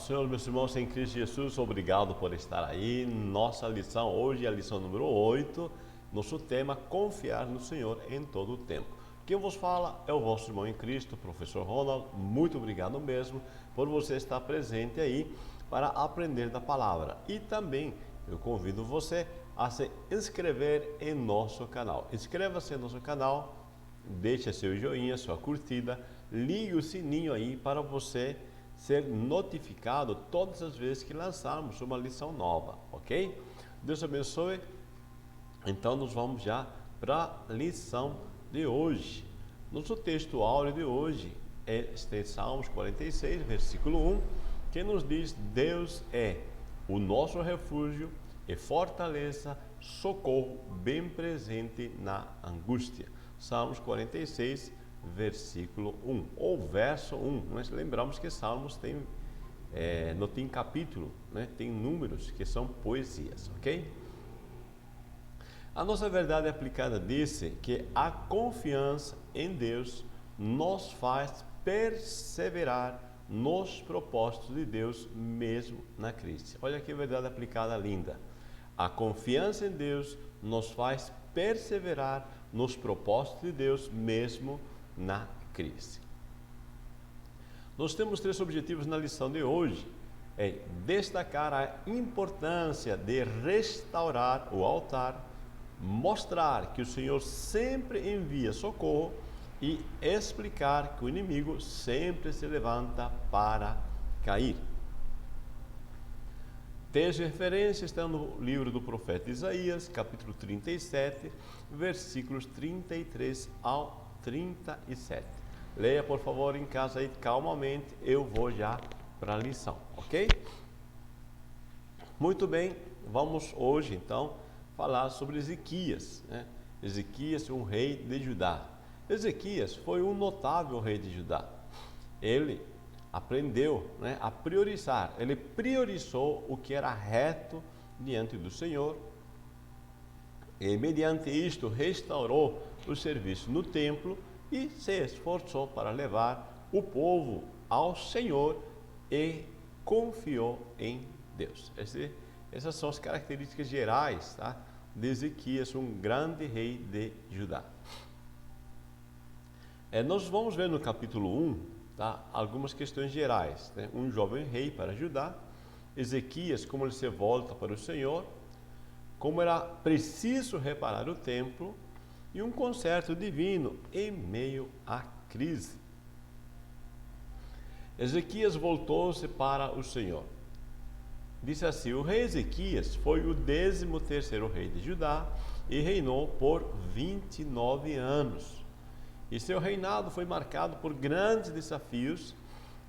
Senhor, meus irmãos em Cristo Jesus, obrigado por estar aí. Nossa lição hoje é a lição número 8. Nosso tema, confiar no Senhor em todo o tempo. Quem vos fala é o vosso irmão em Cristo, professor Ronald. Muito obrigado mesmo por você estar presente aí para aprender da palavra. E também eu convido você a se inscrever em nosso canal. Inscreva-se em nosso canal, deixe seu joinha, sua curtida, ligue o sininho aí para você ser notificado todas as vezes que lançarmos uma lição nova, ok? Deus abençoe. Então nós vamos já para a lição de hoje. Nosso texto áureo de hoje está em Salmos 46, versículo 1, que nos diz: Deus é o nosso refúgio e fortaleza, socorro bem presente na angústia. Salmos 46, versículo 1, ou verso 1. Nós lembramos que Salmos não tem capítulo, né? Tem números que são poesias, ok? A nossa verdade aplicada disse que a confiança em Deus nos faz perseverar nos propósitos de Deus, mesmo na crise. Olha que verdade aplicada linda. A confiança em Deus nos faz perseverar nos propósitos de Deus, mesmo na crise. Nós temos 3 objetivos na lição de hoje. É destacar a importância de restaurar o altar, mostrar que o Senhor sempre envia socorro e explicar que o inimigo sempre se levanta para cair. 3 referências estão no livro do profeta Isaías, capítulo 37, versículos 33 ao 37. Leia, por favor, em casa aí calmamente, eu vou já para a lição, ok? Muito bem, vamos hoje então falar sobre Ezequias, né? Ezequias, um rei de Judá. Ezequias foi um notável rei de Judá. Ele aprendeu, né, a priorizar, ele priorizou o que era reto diante do Senhor e mediante isto restaurou o serviço no templo e se esforçou para levar o povo ao Senhor e confiou em Deus. Essas são as características gerais, tá, de Ezequias, um grande rei de Judá. Nós vamos ver no capítulo 1, tá, algumas questões gerais, né? Um jovem rei para Judá, Ezequias, como ele se volta para o Senhor, como era preciso reparar o templo e um conserto divino em meio à crise. Ezequias voltou-se para o Senhor. Disse assim: o rei Ezequias foi o 13º rei de Judá e reinou por 29 anos. E seu reinado foi marcado por grandes desafios,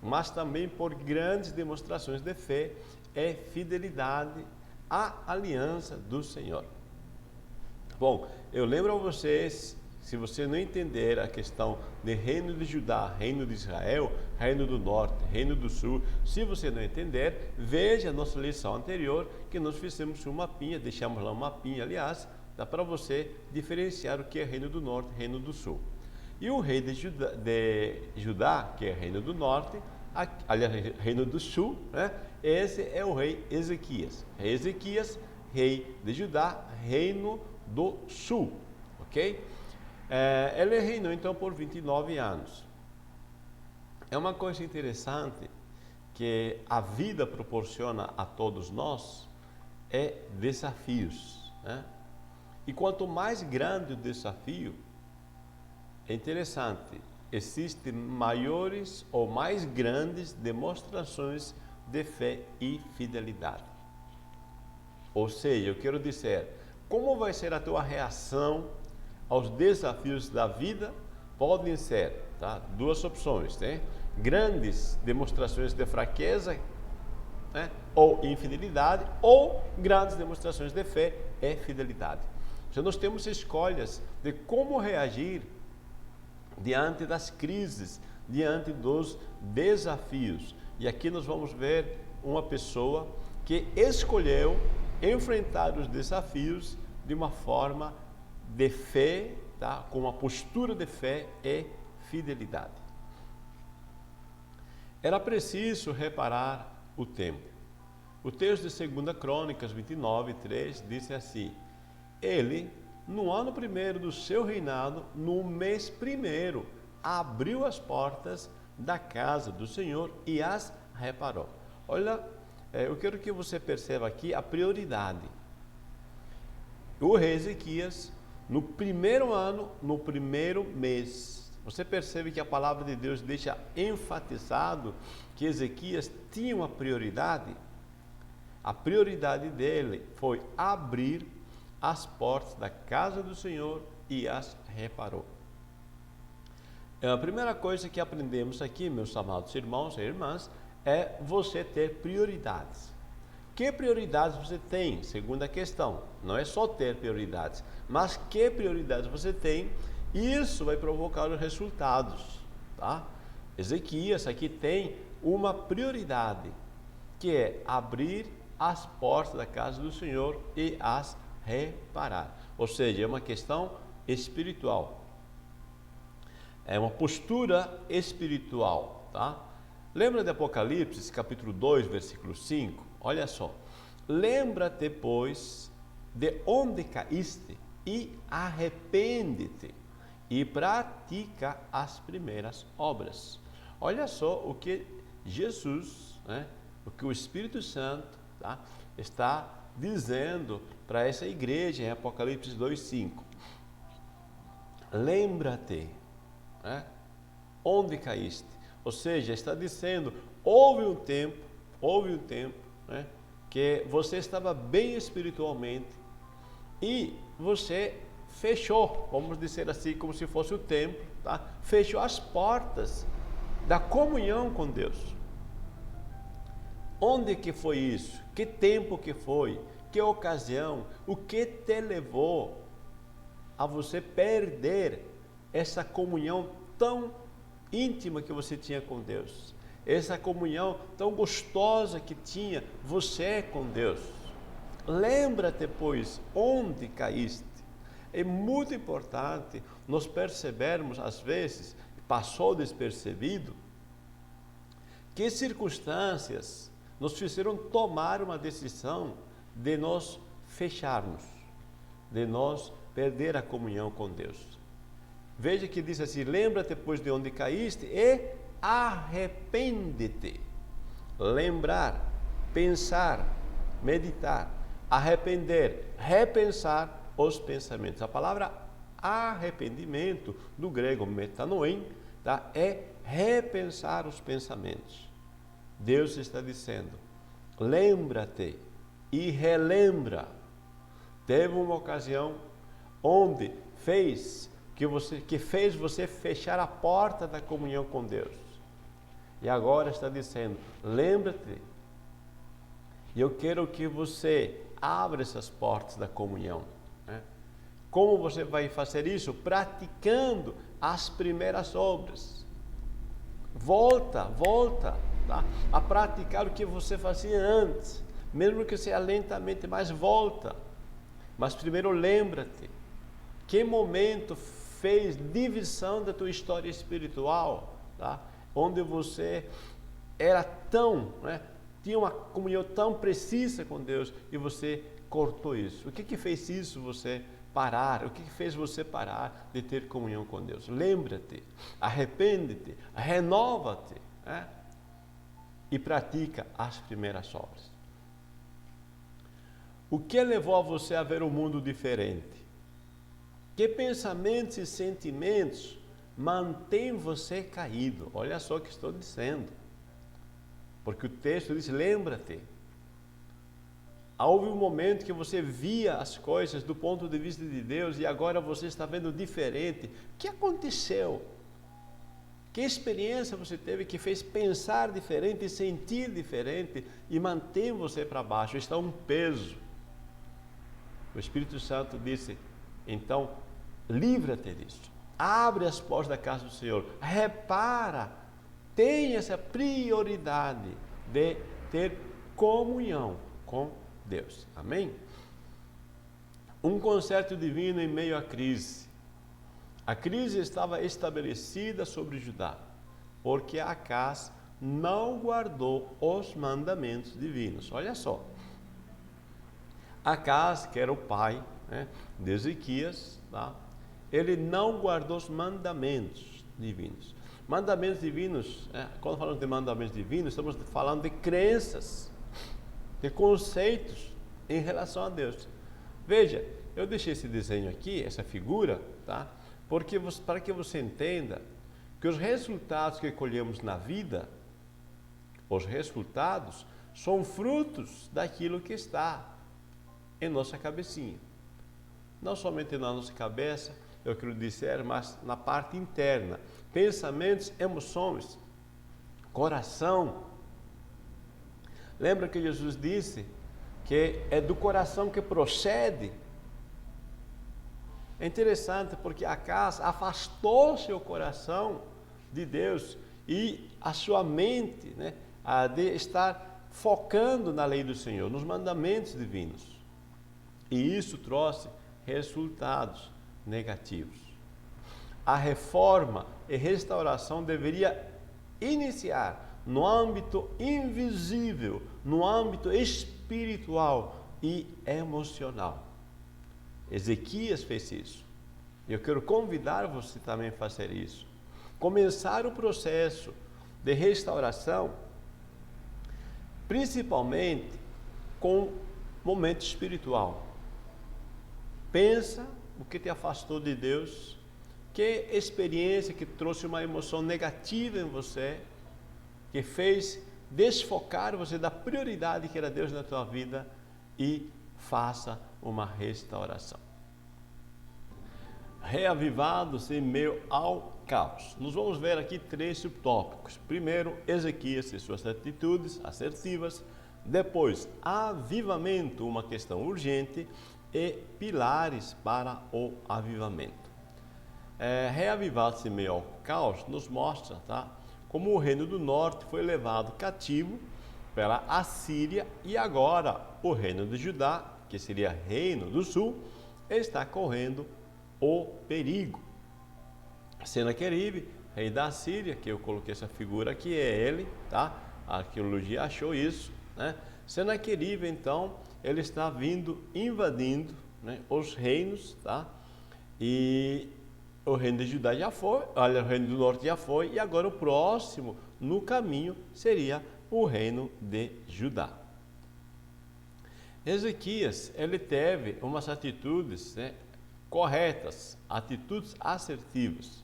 mas também por grandes demonstrações de fé e fidelidade à aliança do Senhor. Bom, eu lembro a vocês, se você não entender a questão de reino de Judá, reino de Israel, reino do norte, reino do sul, se você não entender, veja a nossa lição anterior, que nós fizemos um mapinha, deixamos lá um mapinha, aliás, dá para você diferenciar o que é reino do norte e reino do sul. E o rei de Judá, que é reino do norte, aliás, reino do sul, né? Esse é o rei Ezequias. Rei Ezequias, rei de Judá, reino do sul, ok? Ele reinou então por 29 anos. É uma coisa interessante que a vida proporciona a todos nós desafios, né? E quanto mais grande o desafio, é interessante, existem maiores ou mais grandes demonstrações de fé e fidelidade. Ou seja, eu quero dizer, como vai ser a tua reação aos desafios da vida? Podem ser, tá, 2 opções, né? Grandes demonstrações de fraqueza, né, ou infidelidade, ou grandes demonstrações de fé e fidelidade. Então nós temos escolhas de como reagir diante das crises, diante dos desafios. E aqui nós vamos ver uma pessoa que escolheu enfrentar os desafios de uma forma de fé, tá? Com uma postura de fé e fidelidade. Era preciso reparar o tempo. O texto de 2 Crônicas 29, 3 diz assim: ele, no ano primeiro do seu reinado, no mês primeiro, abriu as portas da casa do Senhor e as reparou. Olha, eu quero que você perceba aqui a prioridade. O rei Ezequias, no primeiro ano, no primeiro mês, você percebe que a palavra de Deus deixa enfatizado que Ezequias tinha uma prioridade. A prioridade dele foi abrir as portas da casa do Senhor e as reparou. A primeira coisa que aprendemos aqui, meus amados irmãos e irmãs, é você ter prioridades. Que prioridades você tem? Segunda questão, não é só ter prioridades, mas que prioridades você tem, isso vai provocar os resultados, tá? Ezequias aqui tem uma prioridade, que é abrir as portas da casa do Senhor e as reparar. Ou seja, é uma questão espiritual. É uma postura espiritual, tá? Lembra de Apocalipse, capítulo 2, versículo 5? Olha só. Lembra-te, pois, de onde caíste e arrepende-te e pratica as primeiras obras. Olha só o que Jesus, o que o Espírito Santo, tá, está dizendo para essa igreja em Apocalipse 2:5. Lembra-te, onde caíste. Ou seja, está dizendo, houve um tempo, que você estava bem espiritualmente e você fechou, vamos dizer assim, como se fosse o templo, tá? Fechou as portas da comunhão com Deus. Onde que foi isso? Que tempo que foi? Que ocasião? O que te levou a você perder essa comunhão tão íntima que você tinha com Deus? Essa comunhão tão gostosa que tinha você com Deus? Lembra-te, pois, onde caíste. É muito importante nós percebermos, às vezes, passou despercebido, que circunstâncias nos fizeram tomar uma decisão de nós fecharmos, de nós perder a comunhão com Deus. Veja que diz assim: lembra-te, pois, de onde caíste e arrepende-te. Lembrar, pensar, meditar, arrepender, repensar os pensamentos. A palavra arrependimento, do grego metanoem, tá, é repensar os pensamentos. Deus está dizendo: lembra-te e relembra. Teve uma ocasião onde que fez você fechar a porta da comunhão com Deus. E agora está dizendo: lembra-te. E eu quero que você abra essas portas da comunhão. Como você vai fazer isso? Praticando as primeiras obras. Volta, tá, a praticar o que você fazia antes, mesmo que seja lentamente, mas volta. Mas primeiro lembra-te. Que momento fez divisão da tua história espiritual, tá? Onde você era tão, tinha uma comunhão tão precisa com Deus e você cortou isso. O que fez isso você parar? O que fez você parar de ter comunhão com Deus? Lembra-te, arrepende-te, renova-te, e pratica as primeiras obras. O que levou a você a ver um mundo diferente? Que pensamentos e sentimentos mantêm você caído? Olha só o que estou dizendo. Porque o texto diz: lembra-te. Houve um momento que você via as coisas do ponto de vista de Deus e agora você está vendo diferente. O que aconteceu? Que experiência você teve que fez pensar diferente e sentir diferente e mantém você para baixo? Está um peso. O Espírito Santo disse: então, livra-te disso. Abre as portas da casa do Senhor. Repara. Tenha essa prioridade de ter comunhão com Deus. Amém? Um concerto divino em meio à crise. A crise estava estabelecida sobre Judá, porque Acás não guardou os mandamentos divinos. Olha só. Acas, que era o pai, né, de Ezequias, tá? Ele não guardou os mandamentos divinos. Mandamentos divinos, quando falamos de mandamentos divinos, estamos falando de crenças, de conceitos em relação a Deus. Veja, eu deixei esse desenho aqui, essa figura, tá? Porque para que você entenda que os resultados que colhemos na vida, os resultados são frutos daquilo que está em nossa cabecinha. Não somente na nossa cabeça, eu quero dizer, mas na parte interna. Pensamentos, emoções, coração. Lembra que Jesus disse que é do coração que procede? É interessante porque Acas afastou seu coração de Deus e a sua mente, né, de estar focando na lei do Senhor, nos mandamentos divinos. E isso trouxe resultados negativos. A reforma e restauração deveria iniciar no âmbito invisível, no âmbito espiritual e emocional. Ezequias fez isso. Eu quero convidar você também a fazer isso. Começar o processo de restauração, principalmente com momento espiritual. Pensa o que te afastou de Deus, que experiência que trouxe uma emoção negativa em você, que fez desfocar você da prioridade que era Deus na tua vida, e faça uma restauração. Reavivados em meio ao caos. Nós vamos ver aqui 3 subtópicos. Primeiro, Ezequias e suas atitudes assertivas. Depois, avivamento, uma questão urgente, e pilares para o avivamento. Reavivados em meio ao caos nos mostra, tá, como o reino do norte foi levado cativo pela Assíria e agora o reino de Judá, que seria reino do sul, está correndo o perigo. Senaqueribe, rei da Síria, que eu coloquei essa figura aqui, é ele, tá? A arqueologia achou isso, né? Senaqueribe, então, ele está vindo, invadindo, né, os reinos, tá? E o reino de Judá já foi, olha, o reino do norte já foi, e agora o próximo no caminho seria o reino de Judá. Ezequias, ele teve umas atitudes, né, corretas, atitudes assertivas.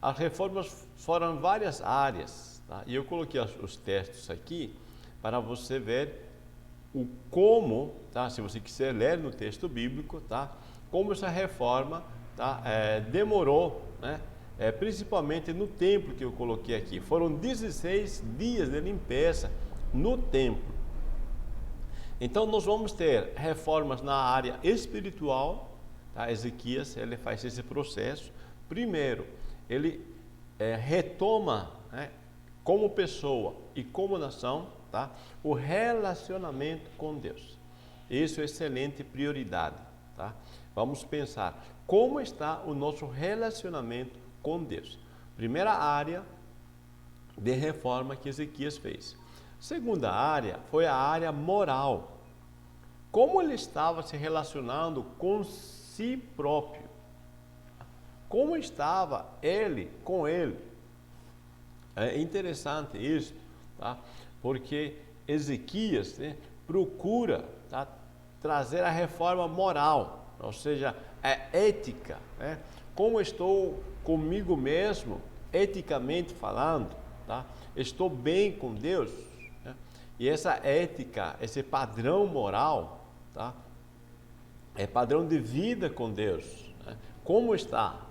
As reformas foram em várias áreas, tá? E eu coloquei os textos aqui para você ver o como, tá? Se você quiser ler no texto bíblico, tá? Como essa reforma, tá? Demorou, né? Principalmente no templo que eu coloquei aqui. Foram 16 dias de limpeza no templo. Então nós vamos ter reformas na área espiritual, tá? Ezequias, ele faz esse processo. Primeiro, ele retoma, né, como pessoa e como nação, tá, o relacionamento com Deus. Isso é excelente prioridade, tá? Vamos pensar como está o nosso relacionamento com Deus. Primeira área de reforma que Ezequias fez. Segunda área foi a área moral. Como ele estava se relacionando com si próprio. Como estava ele com ele. É interessante isso, tá? Porque Ezequias, né, procura, tá, trazer a reforma moral, ou seja, a ética, né? Como estou comigo mesmo, eticamente falando, tá? Estou bem com Deus, né? E essa ética, esse padrão moral, tá? É padrão de vida com Deus, né? Como está?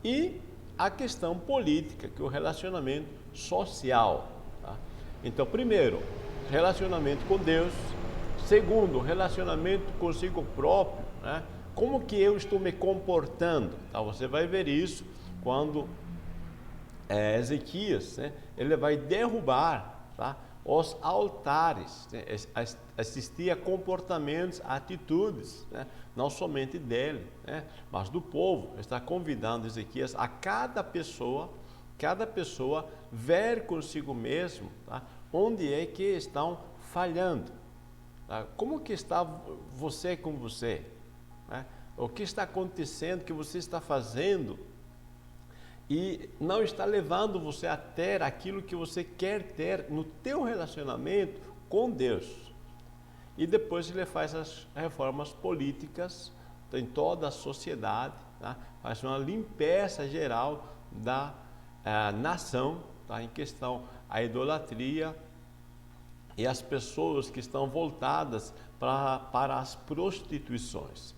E a questão política, que é o relacionamento social, tá? Então, primeiro, relacionamento com Deus. Segundo, relacionamento consigo próprio, né? Como que eu estou me comportando? Tá? Você vai ver isso quando Ezequias, né, ele vai derrubar, tá, os altares, né, assistir a comportamentos, atitudes, né, não somente dele, né, mas do povo. Está convidando Ezequias a cada pessoa, cada pessoa ver consigo mesmo, tá? Onde é que estão falhando. Tá? Como que está você com você? Né? O que está acontecendo, que você está fazendo e não está levando você a ter aquilo que você quer ter no teu relacionamento com Deus. E depois ele faz as reformas políticas em toda a sociedade, tá? Faz uma limpeza geral da nação, tá? Em questão a idolatria e as pessoas que estão voltadas para as prostituições.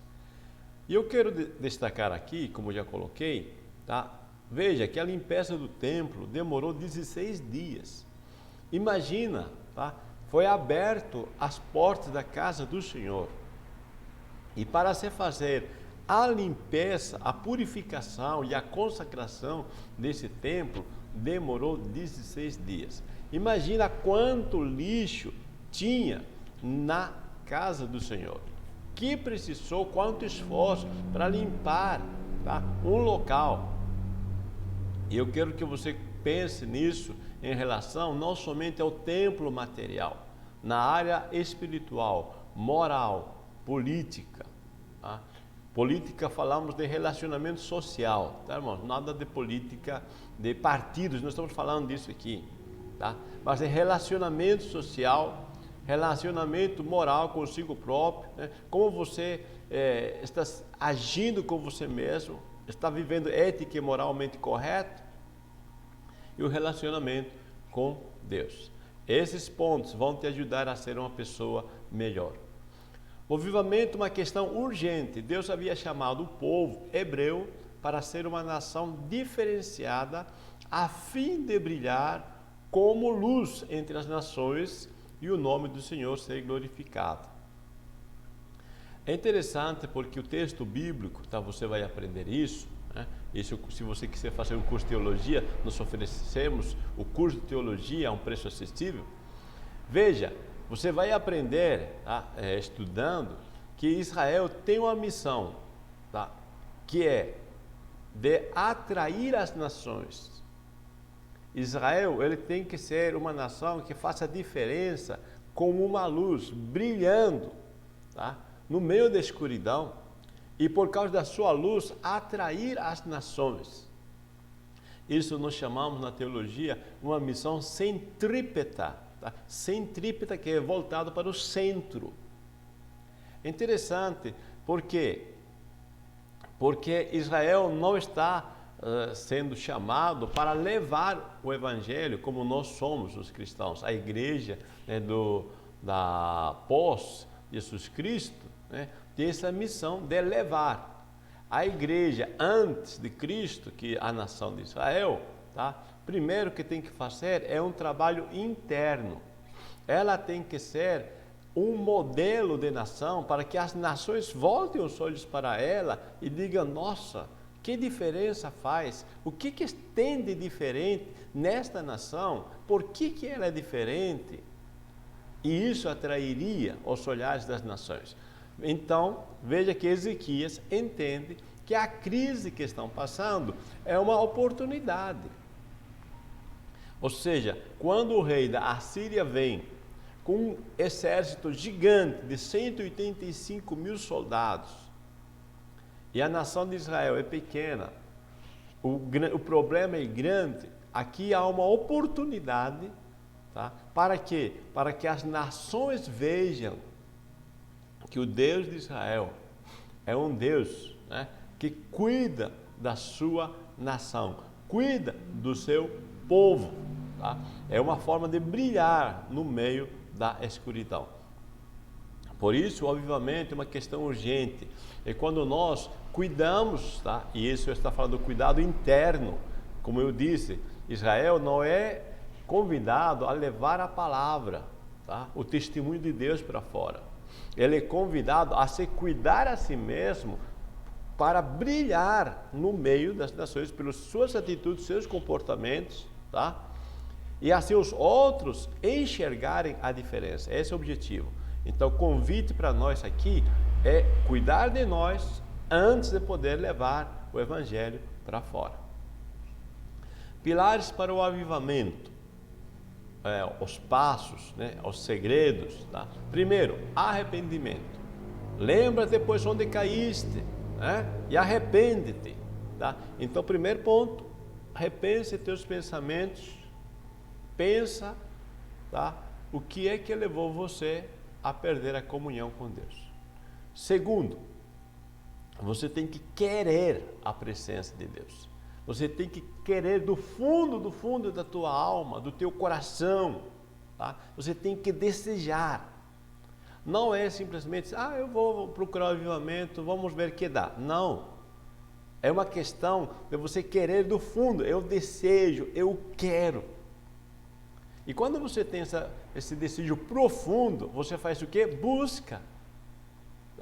E eu quero destacar aqui, como já coloquei, tá? Veja que a limpeza do templo demorou 16 dias. Imagina, tá? Foi aberto as portas da casa do Senhor. E para se fazer a limpeza, a purificação e a consagração desse templo, demorou 16 dias. Imagina quanto lixo tinha na casa do Senhor. Que precisou, quanto esforço para limpar, tá? Um local. E eu quero que você pense nisso em relação não somente ao templo material, na área espiritual, moral, política. Tá? Política, falamos de relacionamento social, tá, irmãos? Nada de política de partidos, nós estamos falando disso aqui, tá? Mas de relacionamento social, relacionamento moral consigo próprio, né? Como você está agindo com você mesmo, está vivendo ética e moralmente correto, e o relacionamento com Deus. Esses pontos vão te ajudar a ser uma pessoa melhor. O avivamento é uma questão urgente. Deus havia chamado o povo hebreu para ser uma nação diferenciada, a fim de brilhar como luz entre as nações e o nome do Senhor ser glorificado. É interessante porque o texto bíblico, tá, você vai aprender isso, né? Isso, se você quiser fazer um curso de teologia, nós oferecemos o curso de teologia a um preço acessível. Veja, você vai aprender, tá, estudando, que Israel tem uma missão, tá, que é de atrair as nações. Israel, ele tem que ser uma nação que faça diferença como uma luz brilhando, tá, no meio da escuridão, e por causa da sua luz atrair as nações. Isso nós chamamos na teologia uma missão centrípeta, tá? Centrípeta, que é voltado para o centro. É interessante, por quê? Porque Israel não está sendo chamado para levar o evangelho como nós somos os cristãos, a igreja, né, da pós Jesus Cristo, né, tem essa missão de levar a igreja antes de Cristo, que a nação de Israel, tá? Primeiro que tem que fazer é um trabalho interno. Ela tem que ser um modelo de nação para que as nações voltem os olhos para ela e digam: nossa, que diferença faz? O que tem de diferente nesta nação? Por que ela é diferente? E isso atrairia os olhares das nações. Então, veja que Ezequias entende que a crise que estão passando é uma oportunidade. Ou seja, quando o rei da Assíria vem com um exército gigante de 185 mil soldados, e a nação de Israel é pequena, o problema é grande, aqui há uma oportunidade, tá? Para quê? Para que as nações vejam que o Deus de Israel é um Deus, né, que cuida da sua nação, cuida do seu povo. Tá? É uma forma de brilhar no meio da escuridão. Por isso, o avivamento é uma questão urgente. É quando nós cuidamos, tá? E isso está falando do cuidado interno. Como eu disse, Israel não é convidado a levar a palavra, tá? O testemunho de Deus para fora. Ele é convidado a se cuidar a si mesmo para brilhar no meio das nações pelas suas atitudes, seus comportamentos, tá? E assim os outros enxergarem a diferença. Esse é o objetivo. Então, o convite para nós aqui é cuidar de nós antes de poder levar o evangelho para fora. Pilares para o avivamento, os passos, né, os segredos. Tá? Primeiro, arrependimento. Lembra depois onde caíste, né? E arrepende-te. Tá? Então, primeiro ponto, repense teus pensamentos, pensa, tá? O que é que levou você a perder a comunhão com Deus. Segundo, você tem que querer a presença de Deus. Você tem que querer do fundo da tua alma, do teu coração. Tá? Você tem que desejar. Não é simplesmente, eu vou procurar o avivamento, vamos ver o que dá. Não. É uma questão de você querer do fundo. Eu desejo, eu quero. E quando você tem esse desejo profundo, você faz o quê? Busca.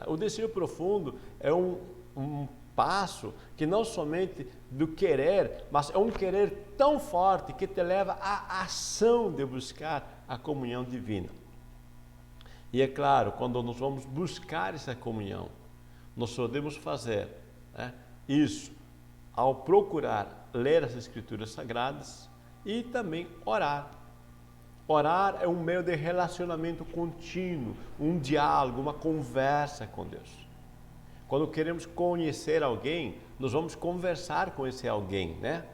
O desejo profundo é um passo que não somente do querer, mas é um querer tão forte que te leva à ação de buscar a comunhão divina. E é claro, quando nós vamos buscar essa comunhão, nós podemos fazer isso ao procurar ler as Escrituras Sagradas e também orar. Orar é um meio de relacionamento contínuo, um diálogo, uma conversa com Deus. Quando queremos conhecer alguém, nós vamos conversar com esse alguém, né?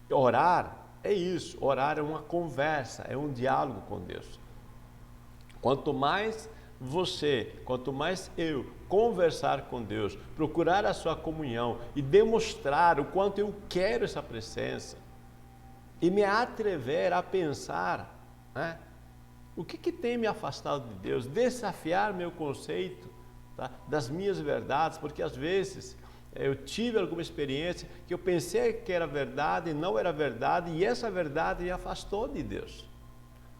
Orar é isso, orar é uma conversa, é um diálogo com Deus. Quanto mais eu conversar com Deus, procurar a sua comunhão e demonstrar o quanto eu quero essa presença e me atrever a pensar, o que tem me afastado de Deus, desafiar meu conceito, tá, das minhas verdades, porque às vezes eu tive alguma experiência que eu pensei que era verdade e não era verdade, e essa verdade me afastou de Deus.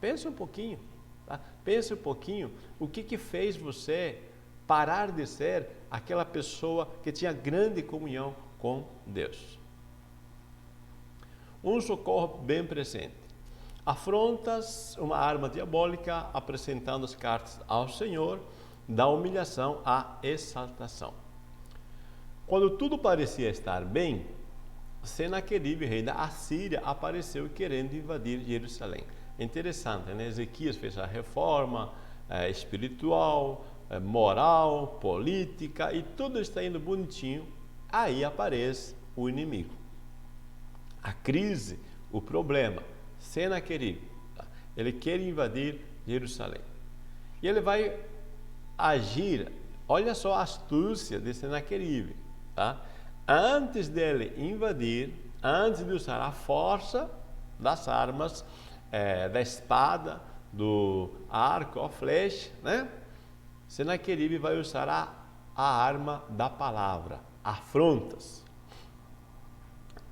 Pense um pouquinho. Tá? Pense um pouquinho o que fez você parar de ser aquela pessoa que tinha grande comunhão com Deus. Um socorro bem presente. Afrontas uma arma diabólica apresentando as cartas ao Senhor, da humilhação à exaltação. Quando tudo parecia estar bem, Senaqueribe, rei da Assíria, apareceu querendo invadir Jerusalém. Interessante, né? Ezequias fez a reforma espiritual, moral, política, e tudo está indo bonitinho. Aí aparece o inimigo. A crise, o problema, Senaqueribe, ele quer invadir Jerusalém. E ele vai agir, olha só a astúcia de Senaqueribe, tá? Antes dele invadir, antes de usar a força das armas, da espada, do arco, a flecha, né? Senaqueribe vai usar a arma da palavra, afrontas.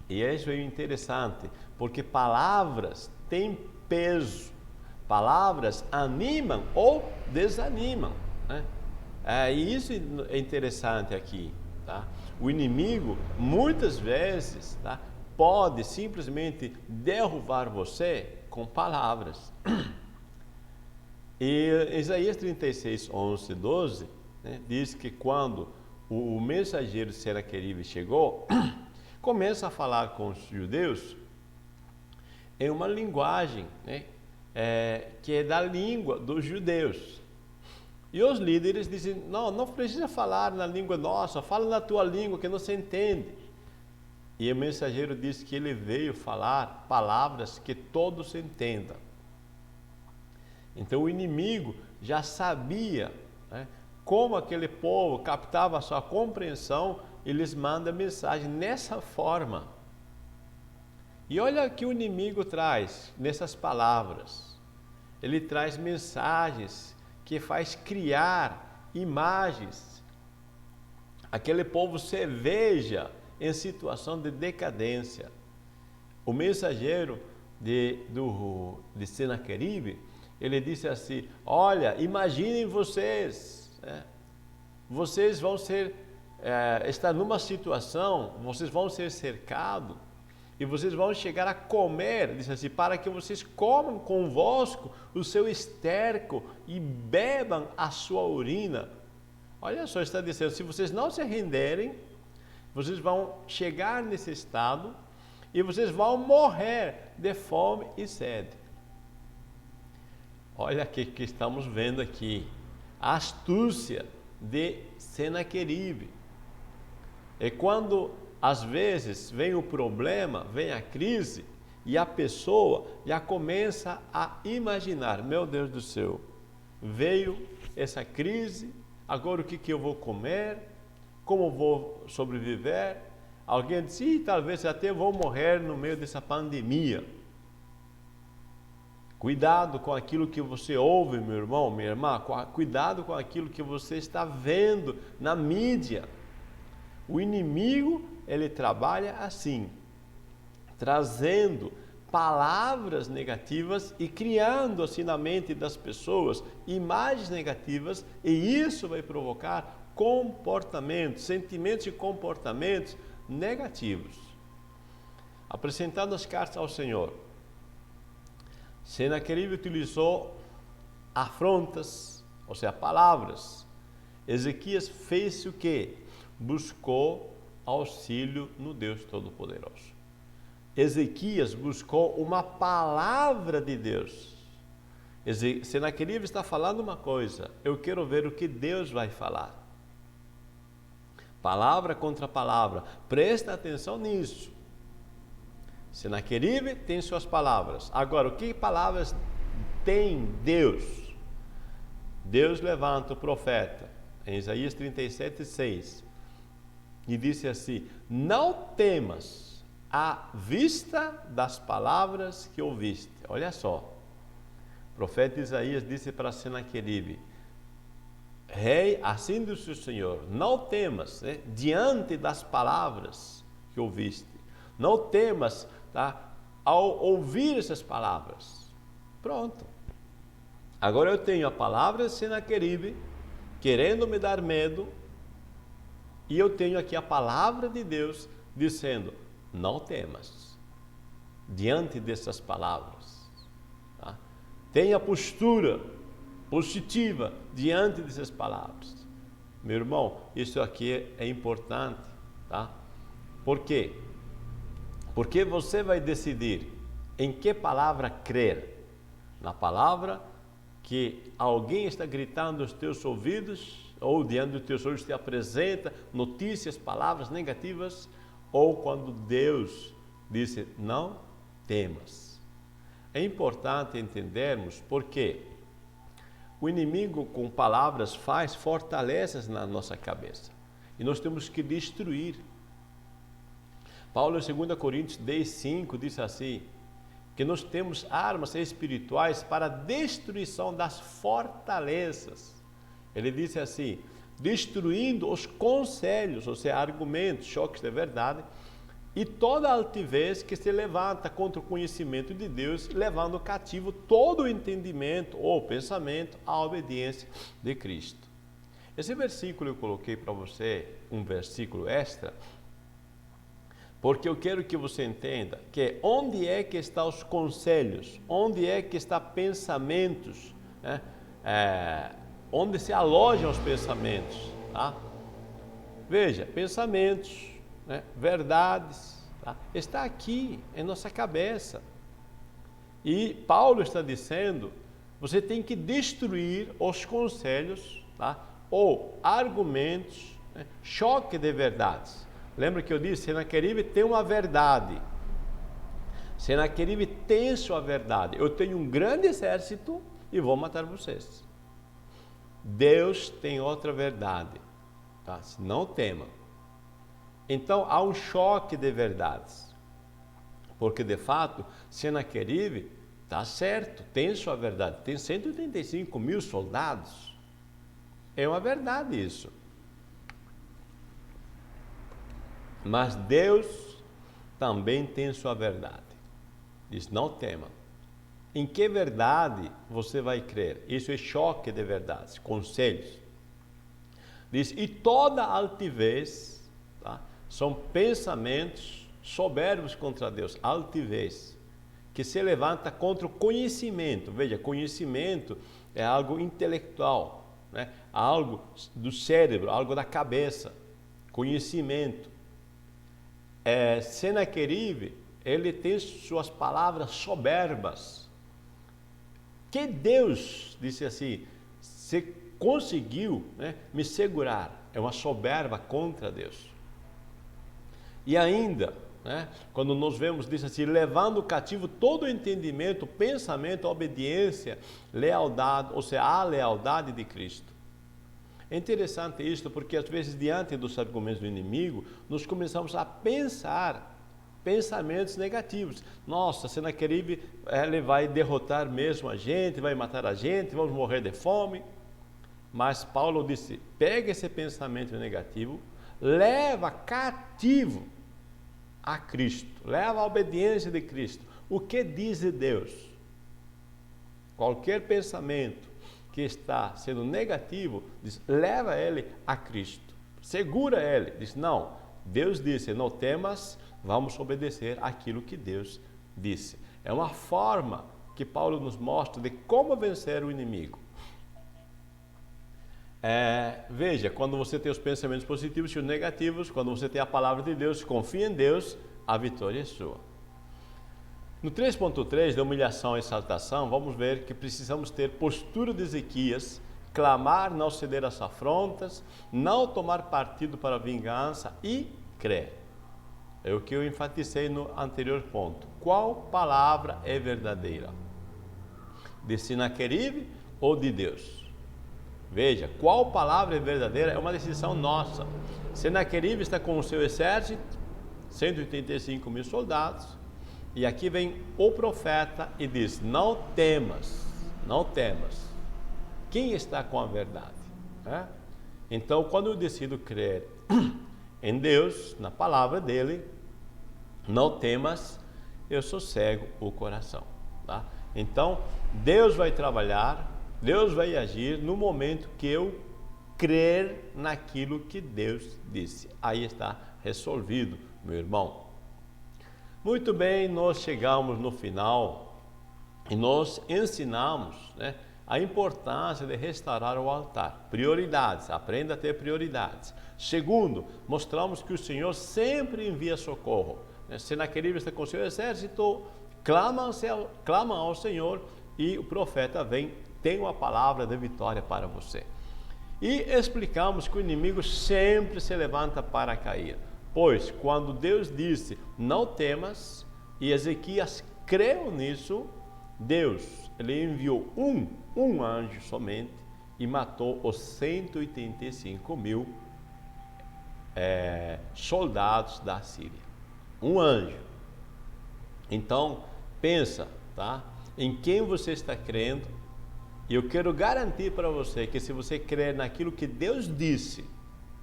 E isso é interessante, porque palavras têm peso, palavras animam ou desanimam, né? E isso é interessante aqui, tá? O inimigo, muitas vezes, tá, pode simplesmente derrubar você com palavras. E Isaías 36, 11, 12, né, diz que quando o mensageiro Senaqueribe chegou, começa a falar com os judeus em uma linguagem, né, que é da língua dos judeus. E os líderes dizem, não precisa falar na língua nossa, fala na tua língua que não se entende. E o mensageiro disse que ele veio falar palavras que todos entendam. Então o inimigo já sabia, né, como aquele povo captava a sua compreensão e lhes manda mensagem nessa forma. E olha o que o inimigo traz nessas palavras. Ele traz mensagens que faz criar imagens. Aquele povo se veja em situação de decadência. O mensageiro de Senaqueribe, ele disse assim, olha, imaginem vocês, né? Vocês vão estar numa situação, vocês vão ser cercados, e vocês vão chegar a comer, disse assim, para que vocês comam convosco o seu esterco e bebam a sua urina. Olha só, está dizendo, se vocês não se renderem, vocês vão chegar nesse estado e vocês vão morrer de fome e sede. Olha o que estamos vendo aqui, a astúcia de Senaqueribe. É quando às vezes vem o problema, vem a crise, e a pessoa já começa a imaginar, meu Deus do céu, veio essa crise, agora o que eu vou comer, como vou sobreviver? Alguém disse, talvez até vou morrer no meio dessa pandemia. Cuidado com aquilo que você ouve, meu irmão, minha irmã, cuidado com aquilo que você está vendo na mídia. O inimigo, ele trabalha assim, trazendo palavras negativas e criando assim na mente das pessoas imagens negativas, e isso vai provocar comportamentos, sentimentos e comportamentos negativos. Apresentando as cartas ao Senhor, Senaqueribe utilizou afrontas, ou seja, palavras. Ezequias fez o quê? Buscou auxílio no Deus Todo-Poderoso. Ezequias buscou uma palavra de Deus. Senaqueribe está falando uma coisa, eu quero ver o que Deus vai falar. Palavra contra palavra, presta atenção nisso. Senaqueribe tem suas palavras. Agora, o que palavras tem Deus? Deus levanta o profeta, em Isaías 37:6, e disse assim: não temas à vista das palavras que ouviste. Olha só, o profeta Isaías disse para Senaqueribe: rei, assim diz o Senhor, não temas, diante das palavras que ouviste. Não temas, tá? Ao ouvir essas palavras. Pronto. Agora eu tenho a palavra de Senaqueribe querendo me dar medo, e eu tenho aqui a palavra de Deus dizendo: não temas diante dessas palavras. Tá? Tenha postura positiva diante dessas palavras. Meu irmão, isso aqui é importante, tá? Por quê? Porque você vai decidir em que palavra crer. Na palavra que alguém está gritando aos teus ouvidos, ou diante dos teus olhos te apresenta notícias, palavras negativas, ou quando Deus disse: não temas. É importante entendermos porque o inimigo com palavras faz fortalezas na nossa cabeça, e nós temos que destruir. Paulo em 2 Coríntios 10:5 diz assim, que nós temos armas espirituais para a destruição das fortalezas. Ele disse assim: destruindo os conselhos, ou seja, argumentos, choques de verdade, e toda altivez que se levanta contra o conhecimento de Deus, levando cativo todo o entendimento ou pensamento à obediência de Cristo. Esse versículo eu coloquei para você, um versículo extra, porque eu quero que você entenda que onde é que estão os conselhos, onde é que estão pensamentos, né? Onde se alojam os pensamentos, tá? Veja, pensamentos, né? Verdades, tá? Está aqui em nossa cabeça. E Paulo está dizendo, você tem que destruir os conselhos, tá? Ou argumentos, né? Choque de verdades. Lembra que eu disse, Senaqueribe tem uma verdade. Senaqueribe tem sua verdade. Eu tenho um grande exército e vou matar vocês. Deus tem outra verdade. Tá? Não tema. Então há um choque de verdades. Porque de fato, Senaqueribe está certo, tem sua verdade. Tem 185 mil soldados. É uma verdade isso. Mas Deus também tem sua verdade. Diz: não tema. Em que verdade você vai crer? Isso é choque de verdades, conselhos. Diz: e toda altivez, tá? São pensamentos soberbos contra Deus, altivez, que se levanta contra o conhecimento. Veja, conhecimento é algo intelectual, né? Algo do cérebro, algo da cabeça. Conhecimento. Senaqueribe ele tem suas palavras soberbas. Que Deus, disse assim, se conseguiu, né, me segurar. É uma soberba contra Deus. E ainda, né, quando nós vemos, diz assim, levando cativo todo o entendimento, pensamento, obediência, lealdade, ou seja, a lealdade de Cristo. É interessante isso, porque às vezes, diante dos argumentos do inimigo, nós começamos a pensar pensamentos negativos. Nossa, Senaqueribe, ele vai derrotar mesmo a gente, vai matar a gente, vamos morrer de fome. Mas Paulo disse, pega esse pensamento negativo, leva cativo a Cristo, leva a obediência de Cristo. O que diz Deus? Qualquer pensamento que está sendo negativo, diz, leva ele a Cristo, segura ele, diz, não, Deus disse, não temas, vamos obedecer aquilo que Deus disse. É uma forma que Paulo nos mostra de como vencer o inimigo. Veja, quando você tem os pensamentos positivos e os negativos, quando você tem a palavra de Deus, confia em Deus, a vitória é sua. No 3.3, da humilhação e exaltação, vamos ver que precisamos ter postura de Ezequias, clamar, não ceder às afrontas, não tomar partido para a vingança e crer. É o que eu enfatizei no anterior ponto. Qual palavra é verdadeira? De Senaqueribe ou de Deus? Veja, qual palavra é verdadeira é uma decisão nossa. Senaqueribe está com o seu exército, 185 mil soldados, e aqui vem o profeta e diz, não temas, não temas. Quem está com a verdade? Então, quando eu decido crer em Deus, na palavra dele, não temas, eu sossego o coração. Tá? Então, Deus vai trabalhar, Deus vai agir no momento que eu crer naquilo que Deus disse. Aí está resolvido, meu irmão. Muito bem, nós chegamos no final e nós ensinamos, né, a importância de restaurar o altar. Prioridades, aprenda a ter prioridades. Segundo, mostramos que o Senhor sempre envia socorro. Senaqueribe está com seu exército, clama ao Senhor e o profeta vem, tem uma palavra de vitória para você. E explicamos que o inimigo sempre se levanta para cair. Pois, quando Deus disse, não temas, e Ezequias creu nisso, Deus, ele enviou um anjo somente e matou os 185 mil soldados da Síria. Um anjo. Então, pensa, tá? Em quem você está crendo. E eu quero garantir para você que se você crer naquilo que Deus disse,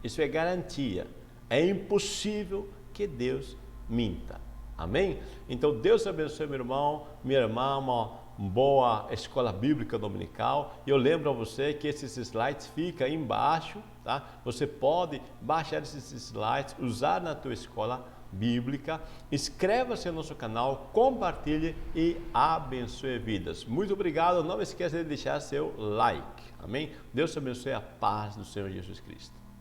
isso é garantia. É impossível que Deus minta. Amém? Então, Deus abençoe meu irmão, minha irmã, uma boa escola bíblica dominical. Eu lembro a você que esses slides ficam aí embaixo, tá? Você pode baixar esses slides, usar na tua escola bíblica. Inscreva-se no nosso canal, compartilhe e abençoe vidas. Muito obrigado. Não esqueça de deixar seu like. Amém? Deus te abençoe, a paz do Senhor Jesus Cristo.